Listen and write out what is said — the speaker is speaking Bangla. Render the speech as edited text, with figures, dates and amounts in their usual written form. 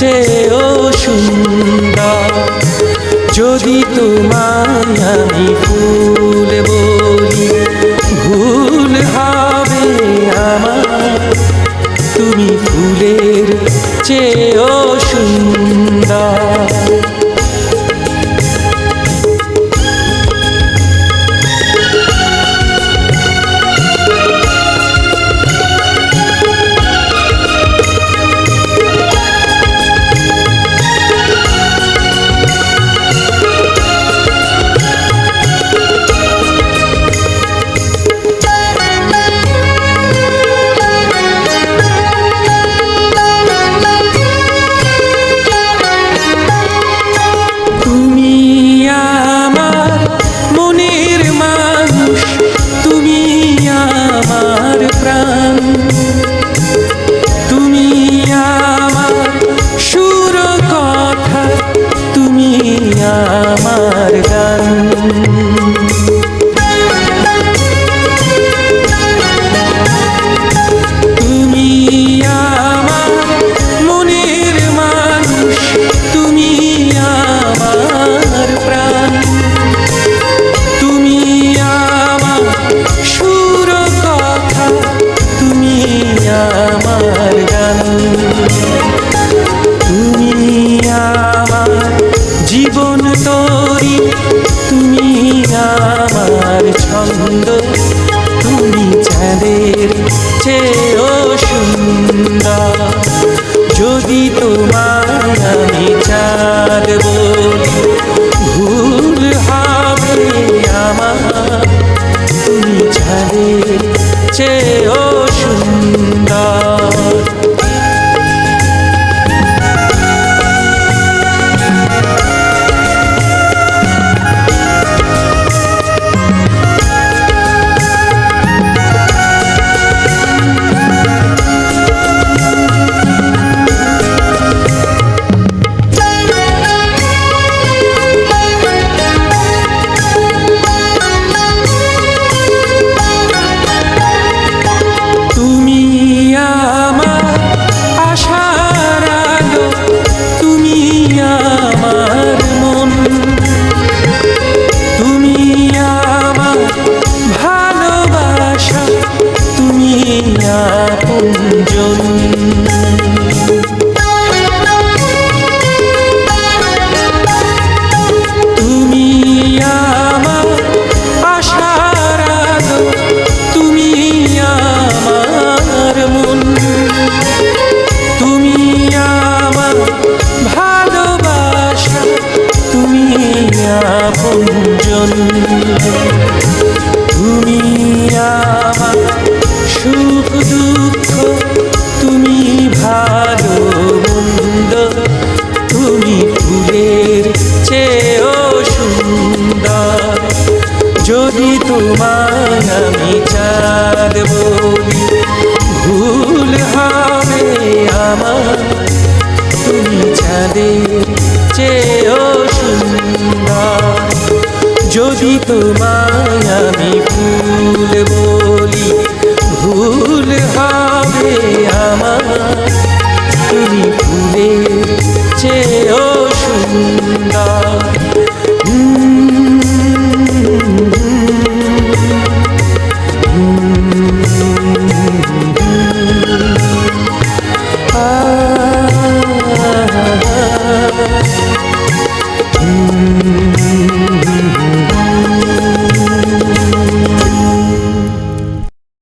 চেয়েও সুন্দর। যদি তোমায় আমি ফুল বলি ভুল হবে আমার, তুমি ফুলের চেয়েও সুন্দর। তুমি আমার সুর কথা, তুমি আমার গান। তুমি আমার মনের মানুষ, তুমি আমার প্রাণ। তুমি আমার সুর কথা, তুমি আমার গান। তুমি আমার জীবন তরি, তুমি আমার ছন্দ। তুমি চাঁদের চেয়েও সুন্দর। যদি তোমায় আমি চাঁদ বলি ভুল হবে আমার, তুমি চাঁদের চেয়েও সুন্দর। তুমি আমার আশার আলো, তুমি আমার মন। তুমি আমার ভালোবাসা, তুমি আপনজন। তুমি আমার সুখ দুঃখ, তুমি ভালো মন্দ। তুমি ফুলের চেয়েও সুন্দর। যদি তোমায় আমি চাঁদ বলি ভুল হবে আমার, তুমি চাঁদের চেয়েও সুন্দর। যদি তোমায় আমি ফুল বলি ভুল হবে আমার, তুমি ফুলের চেয়েও